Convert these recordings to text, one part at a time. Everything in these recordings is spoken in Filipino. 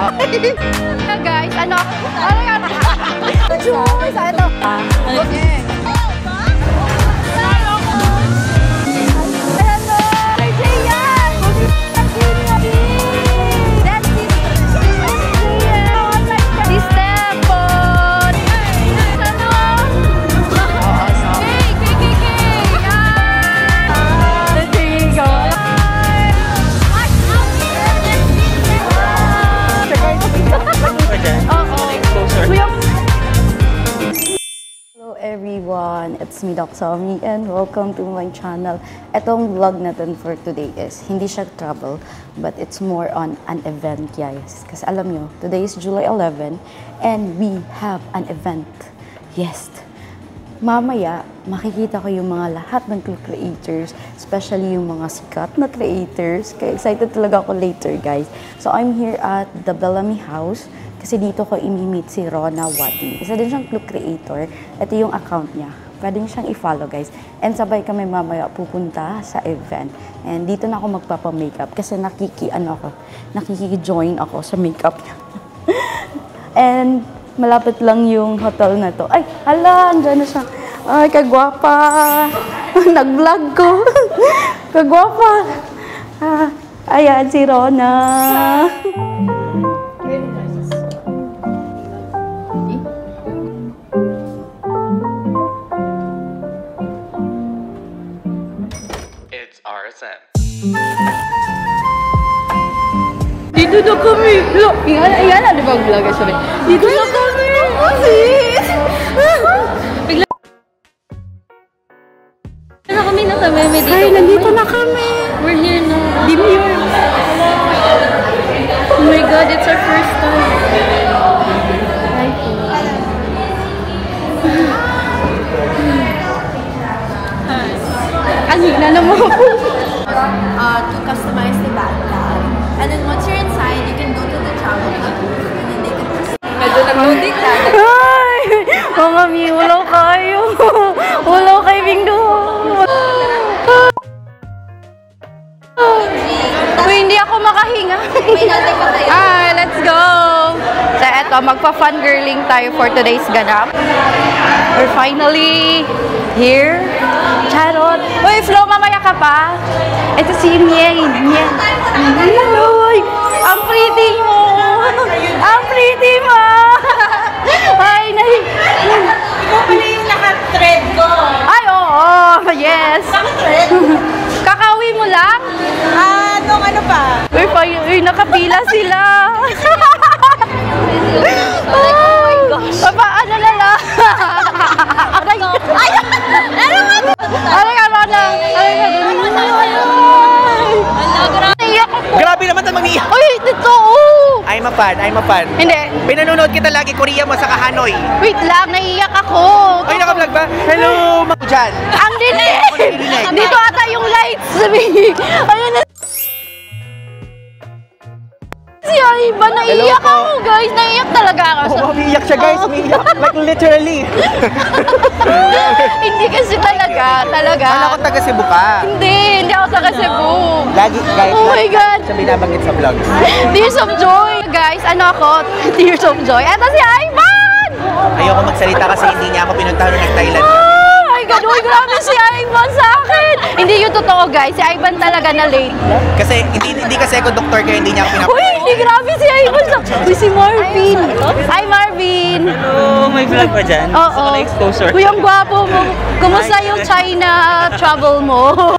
Guys, ano? Ano yan? Juice! Ito. Okay. Everyone, it's me Doc Somi and welcome to my channel. Etong vlog natin for today is hindi siya travel but it's more on an event, guys. Kasi alam nyo, today is July 11 and we have an event. Yes, mamaya makikita ko yung mga lahat ng creators, especially yung mga sikat na creators. Kaya excited talaga ako later, guys. So I'm here at the Bellamy House. Kasi dito ko imi-meet si Rona Wadi. Isa din siyang club creator. Ito yung account niya. Pwede niyo siyang i-follow, guys. And sabay kami mamaya pupunta sa event. And dito na ako magpapa-makeup kasi nakiki-join ako sa makeup niya. And malapit lang yung hotel na to. Ay, hala, andyan na siya. Ay, kagwapa. Nag-vlog ko. Kagwapa. Ayan, si Rona. Dito na kami! Yan na, di ba vlog? Sabi, dito na kami! Sis! Bigla na kami nasa meme dito. Ay, nandito na kami! We're here na. Demure! Oh my God, it's our first time. Hi po. Ang hina naman po. To customize the backpack. And then once you're inside, you can go to the travel booth and then they can medyo nag-loading ka. Ay! Mga mi, wala kayo. Wala kayo bingdo. Uy, hindi ako makahinga. Ay, let's go! So, eto, magpa-fangirling tayo for today's ganap. We're finally here. Charot! Uy, Flo, mamaya ka pa? Ito si Mieng. Hello! Ang pretty mo! Ang pretty mo! Ay, Ikaw pala yung naka-thread ko. Ay, oo! Yes! Naka-thread? Kakawi mo lang? Ano pa? Uy, nakapila sila! Oh my gosh! Paano na lang? Aray! Ay! Aray ka, Rona! Aray ka! Grabe naman ito mag-iiyak. Uy, dito! I'm a fan. Hindi. Pinanonood kita lagi, Korea mo sa Hanoi. Wait lang, naiiyak ako. Ay, naka-vlog ba? Hello, mga dyan. Ang dinig! Dito ata yung lights. Ayun na. Si Aiba, naiiyak ako, guys. Naiiyak talaga ako. Oo, umiiyak siya, guys. Umiiyak. Like, literally. Hindi kasi talaga. Wala ko taga Cebu ka. Hindi ako taga Cebu. Lagi, guys. Oh my God. Siya binabanggit sa vlog. Tears of Joy. Guys, ano ako? Tears of Joy. Eto si Ivan! Ayoko magsalita kasi hindi niya ako pinuntahan nung nag-Thailand. Oh my God, uy, grabe si Ivan sa akin. Hindi yung totoo, guys. Si Ivan talaga na late. Kasi hindi kasi ako doktor kaya hindi niya ako pinapakain. Uy, hindi grabe si Ivan sa... Uy, si Marvin. Hi, Marvin. Hello, may vlog pa dyan? Oo. exposure. Uy, ang gwapo mo. Kumusta yung China travel mo?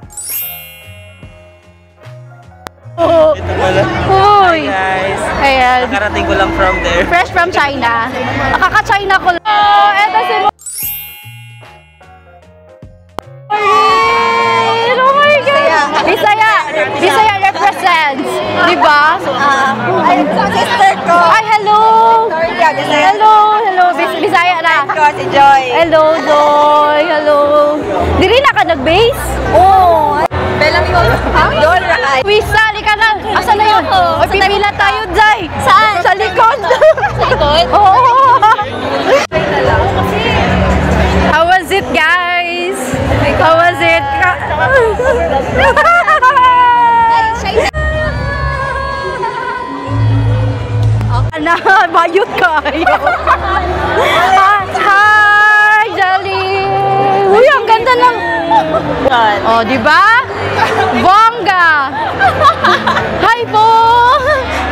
Ito pala. Uy. Guys. Ayan. Nakarating ko lang from there. Fresh from China. Nakaka-China ko lang. Oh, eto si oh my God! Bisaya represents. Diba? Ay, sister ko. Ay, hello! Hello! Bisaya na. Si Joy. Hello, Joy! Hello! Di rin ka nag-base? Oo. Bellamy ko. Doon, right? Wisa, ka na. Asan na yun? O, pipila tayo, Jai. Saan? Sa likod. Sa likod? Oo. How was it, guys? How was it? bayot kayo. Hi, Jolly! Uy, ang ganda ng... Oh, di ba? Bongga! Hi po!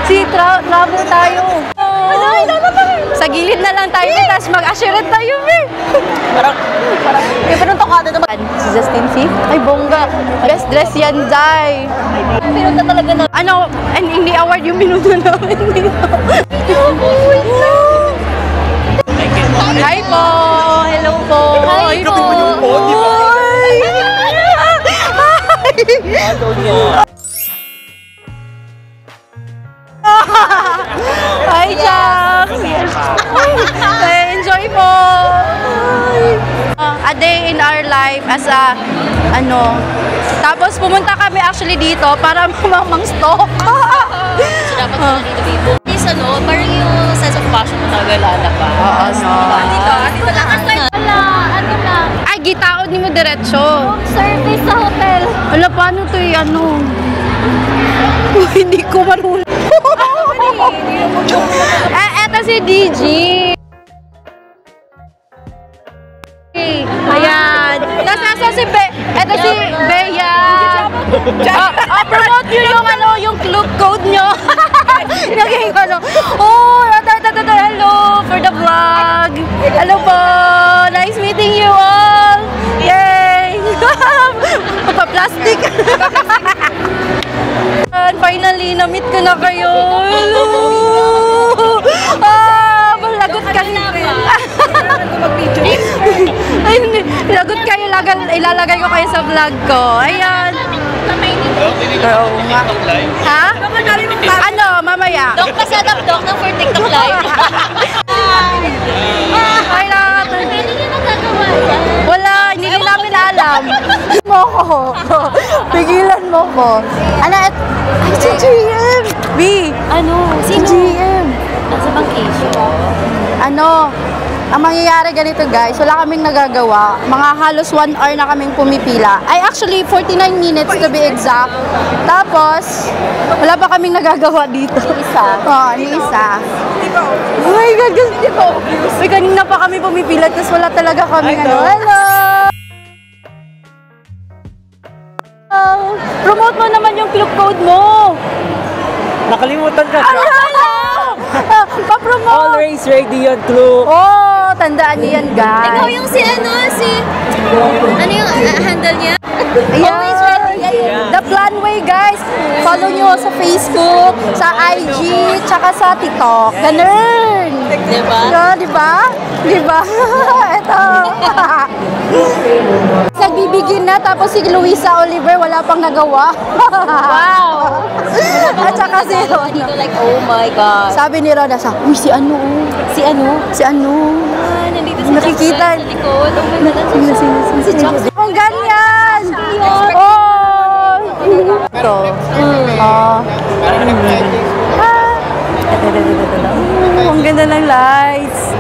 Travel tayo. Sa gilid na lang tayo, tapos mag-assurate tayo, Parang pinunto ka naman. Si Justin C? Ay, bongga. Best dress yan, Jai. Pinunta talaga na. Ano, hindi award yung pinunta namin dito. Hi po! Hello po! Hi po! Hi, Jack! Enjoy po! A day in our life as a, tapos pumunta kami actually dito para mang-stock. So, dapat na dito. Is parang yung sense of passion mo talaga lalabas. Dito lang. Ano lang? Ay, gitaod ni mo diretso. Service sa hotel. Wala, paano to Hindi ko marunong. Eto si DG. Ayan. Nasa si eto si Bea. Promote nyo yung club code nyo. Naging oh, hello for the vlog. Hello po. Nice meeting you all. Yay. Pa-plastic. Finally, na-meet ko na kayo. Lagot kayo. Ay, lagot kayo. Ilalagay ko kayo sa vlog ko. Ayan. Ha? Ano, mamaya? Dok, pasadap, Dok, na for TikTok live. Ay, wala, hindi namin alam. Pigilan mo ko. Ay, si GM! B! Si GM! Nasa vacation. Ang mangyayari ganito guys, wala kaming nagagawa. Mga halos 1 hour na kaming pumipila. Ay, actually, 49 minutes to be exact. Tapos, wala pa kaming nagagawa dito. Ni isa. Oh my God, gusto ko. May kanina pa kami pumipila, tapos wala talaga kaming Hello! Promote mo naman yung club code mo. Nakalimutan ka. Pa-promote. Always ready yan, Club. Oh, tandaan niyo yan, guys. Ikaw yung ano yung handle niya? Always ready. The Planway, guys. Follow nyo sa Facebook, sa IG, tsaka sa TikTok. Ganun. Diba? Diba? Ito. Nagbibigin na, tapos si Luisa Oliver wala pang nagawa. Wow! At saka si Rona. Like, oh my God. Sabi ni Rona, uy, si ano? Nandito si Nakikita. Jack sa likod. Oh my God, Si Jack. Ang ganyan! Oh! Ito. Ang ganda ng lights.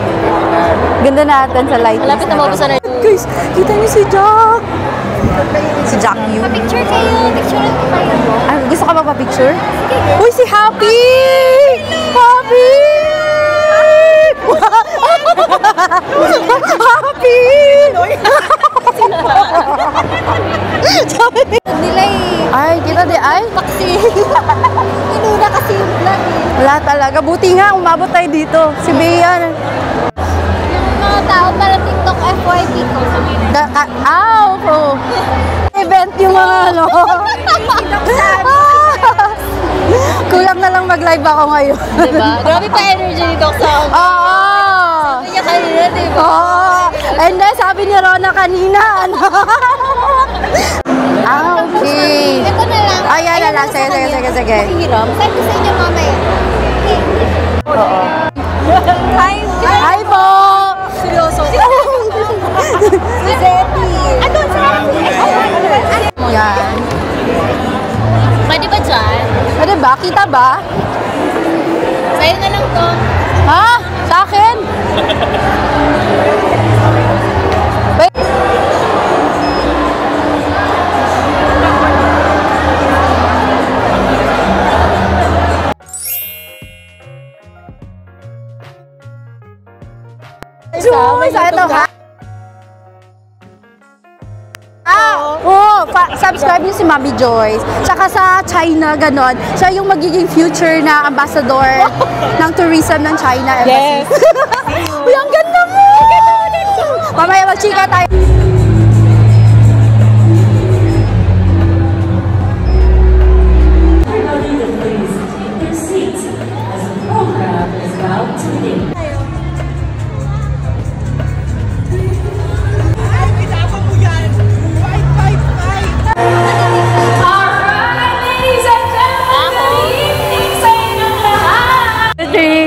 Ganda natin sa lights. Malapit na mabusan na. Guys, kita niyo si Jack. Si Jack Yu. Picture kayo. Ay, gusto ka magpa-picture? Uy, si Happy! Happy! Happy! Ay, kita di ay? Inuna kasi yung vlog Wala talaga. Buti nga, umabot tayo dito. Si Bea. mga tao para TikTok FYP ko. Event yung mga Kulang na lang mag-live ako ngayon. Diba? Grabe pa energy ni Doc sa Oo. Sabi niya kanina, diba? Oo. And then, sabi ni Rona kanina, okay. Ito na lang. Ayan na lang. Sige. Hiram. Send ko sa inyo mamaya. Hi. Hi po. Seryoso. Si Zeti. Andun sa Yan. Pwede ba dyan? Pwede ba? Kita ba? Sa'yo na lang to. Ha? Sa akin? subscribe niyo si Mami Joyce. Tsaka sa China, ganon. Siya yung magiging future na ambassador ng tourism ng China Embassy. Yes. Uy, ang ganda mo! Mamaya mag-chika tayo.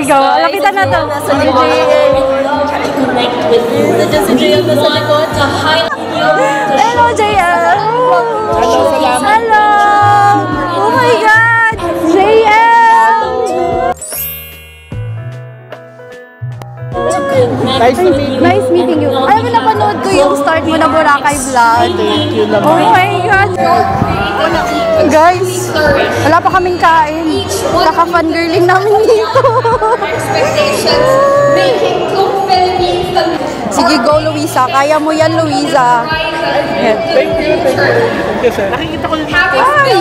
Lapitan na to. Hello, JL. Hello. Oh my God. JL. Nice meeting you. Alam mo, napanood ko yung start mo na Boracay vlog. Oh my God. Guys, wala pa kaming kain. Kaka-fangirling namin dito. Sige, go Luisa. Kaya mo yan, Luisa. Thank you, sir. Nakikita ko yung Ay!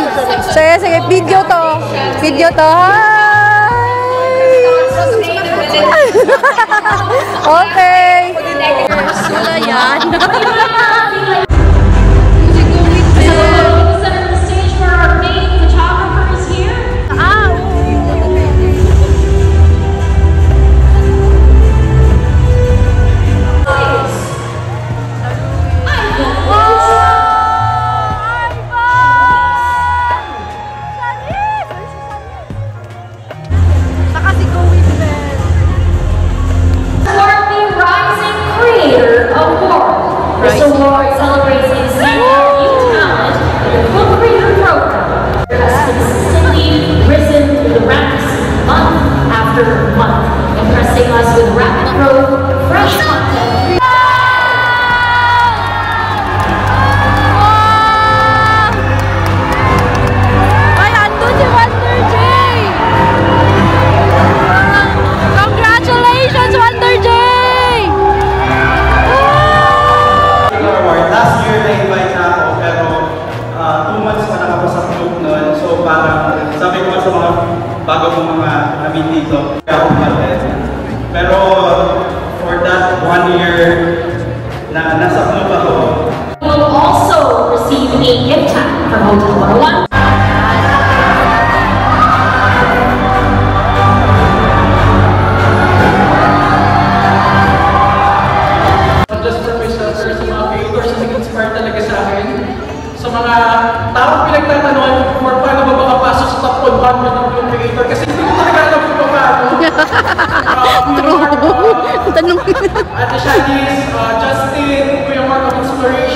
Sige, sige. Video to. Video to. Hi! Okay. Sula yan. This award celebrates the example of youth talent in the Book Reader program. It has consistently risen through the ranks month after month, impressing us with rapid growth, fresh content. Ay, andun si Wonder J! Congratulations, Wonder J! Last year na-invite na ako, pero 2 months pa nakapasakot nun. So parang sabi ko sa mga bago kong mga namin dito, kaya ako mag-attend. Pero for that 1 year na nasa club ako, You will also receive a gift tag from Hotel 101. Just for myself, sir, sa mga creators na nag-inspire talaga sa akin. Sa mga taong pinagtatanong kung paano ba makapasok sa top 100 ng yung creator kasi hindi ko talaga alam kung paano. Tanong. Ate Shanice, Justin, Kuya Mark of Inspiration.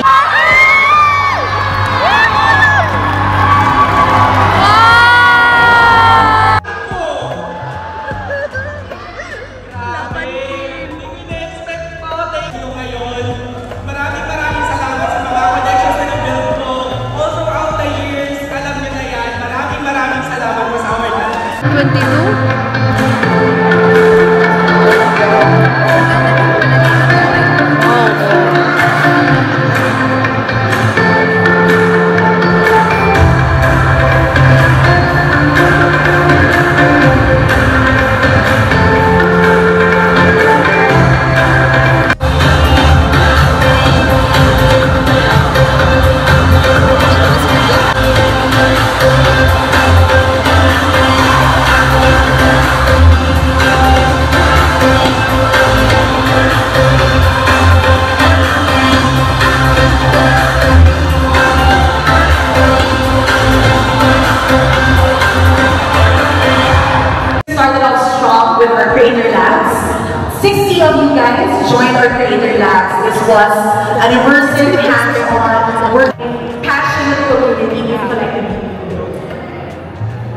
Maraming salamat sa mga connections na na-build ko. All throughout the years, alam nyo na yan. Maraming salamat po sa award natin. 22? Started off strong with our Creator Labs. 60 of you guys joined our Creator Labs. This was an immersive hands-on work, passionate community and collective.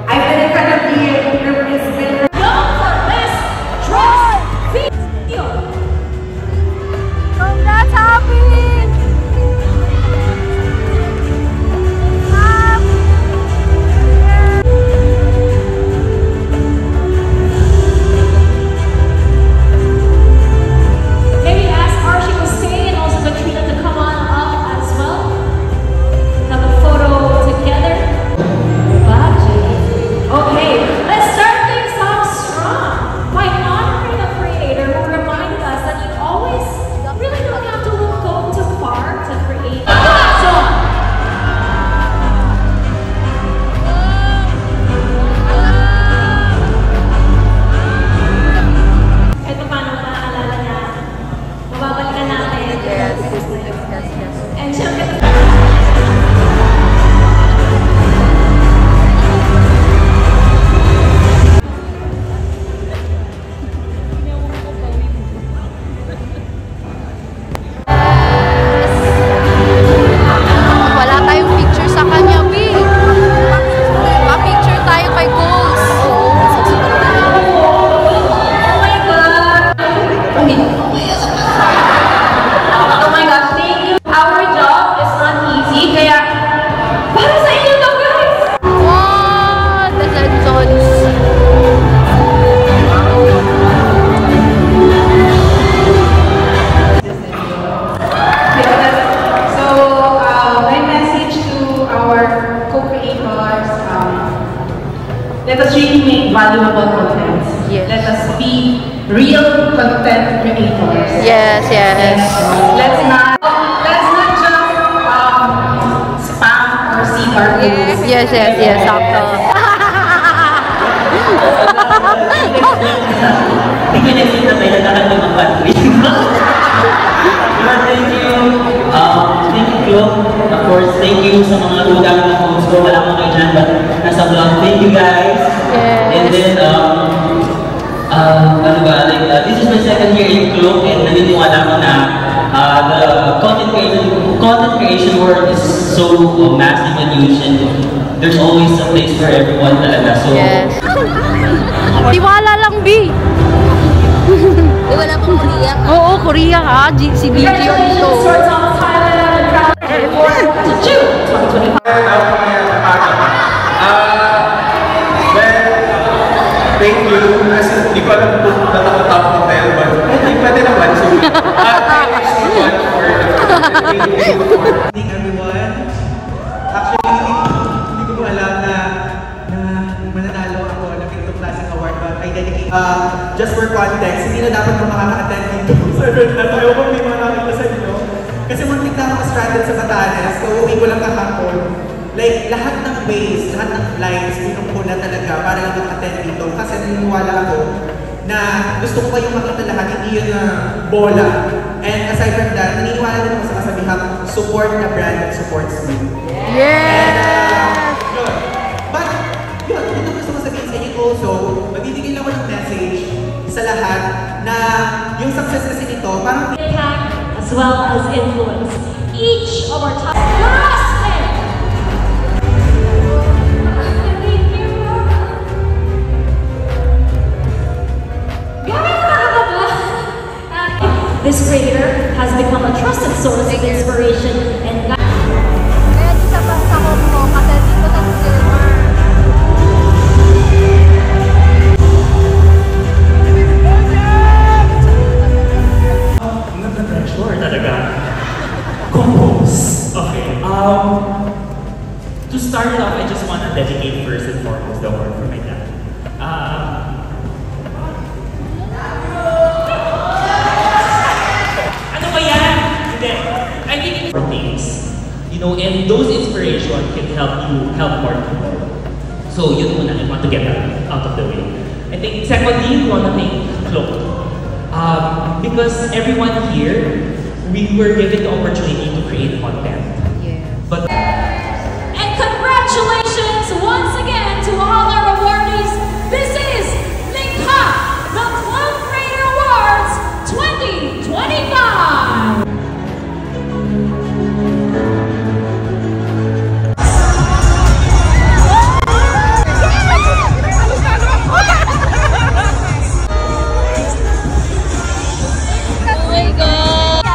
I've been incredibly privileged. Congrats, Happy! Maybe ask Archie Hussein and also Katrina to come on up as well. our co-creators. Let us really make valuable content. Yes. Let us be real content creators. Yes, yes. Let's not just spam or see our posts. Yes, yes, yes. Sakto. Thank you, Flo. Of course, thank you sa mga dulang na post ko. Wala mo kayo dyan, but nasa vlog. Thank you, guys. Yes. And then, ano ba, like, this is my second year in Flo, and naniniwala ko na the content creation world is so massive and huge, and there's always a place for everyone talaga. So, Yes. Tiwala lang, B. Wala pong Korea. Oo, Korea ha. Si BG yung ito. Thank you. Kasi hindi ko alam kung natakot ako hotel, but I think pwede naman. So, thank you so much for everyone. Actually, hindi ko alam na mananalo ako ng ganitong klaseng award, but I dedicate, just for context, hindi na dapat ko makaka-attend dito. Ayaw ko may makakita sa inyo. Kasi muntik na ako stranded sa Batanes, so uwi ko lang kahapon. Like, lahat ng ways, lahat ng flights, pinong na talaga para lang mag-attend dito. Kasi naniniwala ako na gusto ko kayong makita lahat, hindi yun na bola. And aside from that, naniniwala din ako sa kasabihang support the brand that supports me. Yes! And, yun. But, yun, ito gusto ko sabihin sa inyo also, magbibigay lang ako ng message sa lahat na yung success kasi nito, parang Impact as well as influence. Each of our top prospects. This creator has become a trusted source of inspiration and Kaya di sa pagsakop ko, kasi dito sa silver. Sure, talaga. Compose. Okay. To start it off, I just want to dedicate first and foremost the award for my dad. Ano ba yan? Hindi. I think it's for things. You know, and those inspiration can help you help more people. So yun muna, I want to get that out of the way. I think secondly, we want to thank Flo. Because everyone here, we were given the opportunity to create content. Yes. But And congratulations once again to all our awardees. This is Mingha, the Club Creator Awards 2025. Oh my God!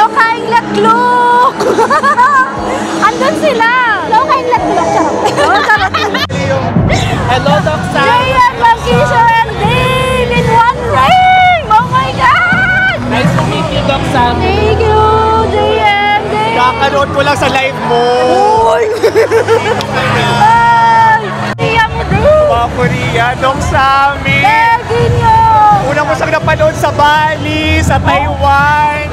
Lokaing laklok! Andun sila! Lokaing laklok, charot. Hello, Doc Sam! JM, Lankisha, and Dave in one ring! Oh my God! Nice to meet you, Doc Sam. Thank you, JM, Dave! Kakanood ko lang sa live mo. Uy! Ay! Iya mo, Dave! Mga Korea, Doc Sammy! Lagi nyo! Una ko siyang napanood sa Bali, sa Taiwan,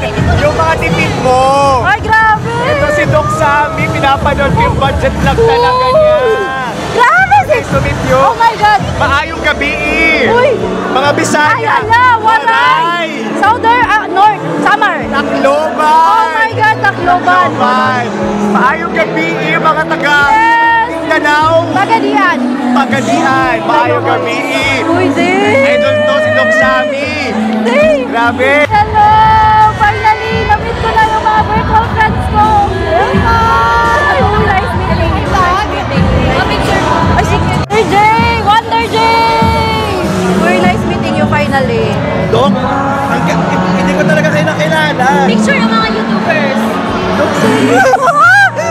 yung mga tipid mo. Ay, grabe! Ito si Doc Sammy, pinapanood ko yung budget lang talaga niya. Grabe! Nice to meet you. Oh my God! Maayong gabi. Uy! Mga Bisaya. Ay, ala! Waray! Southern, North, Samar. Tacloban. Oh my God, Tacloban. Maayong gabi, mga taga Mindanao. Pagadian. Pagadian. Maayong gabi. Uy, Dave! Idol to si Doc Sammy. Dave! Grabe. Hello! Finally, na-meet ko na yung mga virtual friends ko. Hi! Oh, nice meeting you. Nice meeting you. Picture mo. Ay, sige. Wonder J! Very nice meeting you finally. Doc, hindi ko talaga kayo nakilala. Picture ng mga YouTubers.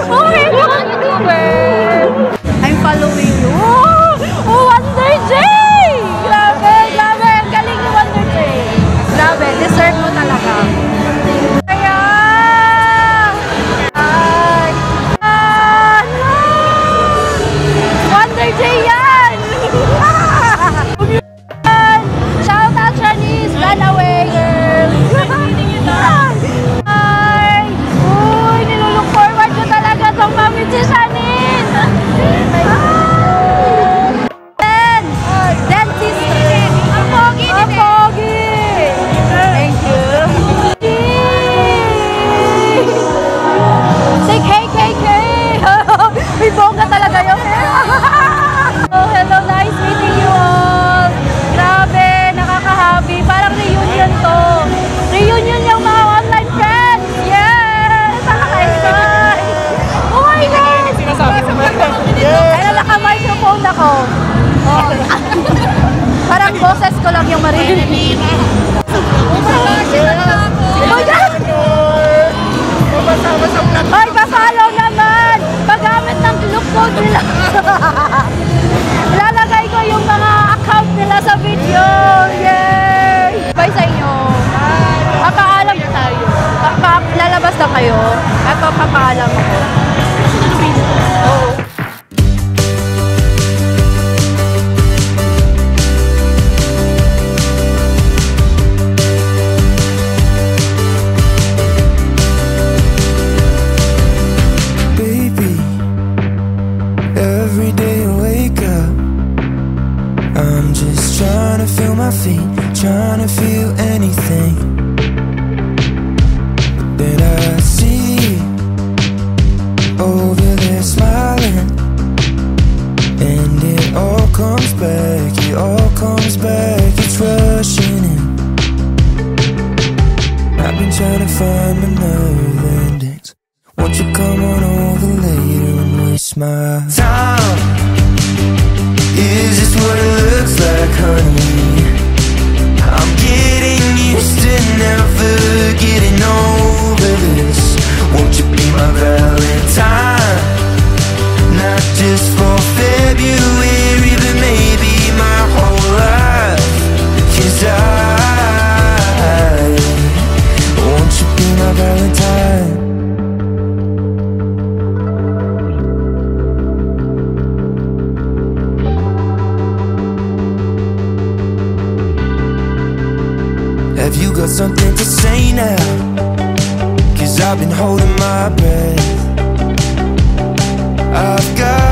Okay, mga YouTubers. I'm following you. Oh, Wonder J! Grabe, grabe. Ang galing ni Wonder J. Grabe, deserve mo talaga. Kaya! Ay! Wonder J yan! Shout out Shanice, run away girl! Ay! Uy, nilulook forward ko talaga itong mamit si Shanice! Dentist! Ang pogi! Ang pogi! Thank you! Say KKK! May bongga talaga yun! Oh, hello, nice meeting you all! Grabe, nakaka-happy. Parang reunion to. Reunion yung mga online friends! Yes! Nakaka-enjoy! Oh my God! Sinasabi mo ba? Ay, naka-microphone ako. Oh. Parang boses ko lang yung marinig. Oh my God! Ay, pa-follow naman! Paggamit ng look code nila. Ilalagay ko yung mga account nila sa video. Yay! Bye sa inyo. Papaalam tayo. Lalabas na kayo. At papaalam ako. Oo. Every day I wake up, I'm just trying to feel my feet, trying to feel anything. But then I see you over there smiling, and it all comes back, it's rushing in. I've been trying to find my nerve endings. Won't you come on over later and waste my time? Is this what it looks like, honey? I'm getting used to never getting over this. Won't you be my Valentine? Not just for February, but maybe my whole life. 'Cause won't you be my Valentine? Have you got something to say now? 'Cause I've been holding my breath. I've got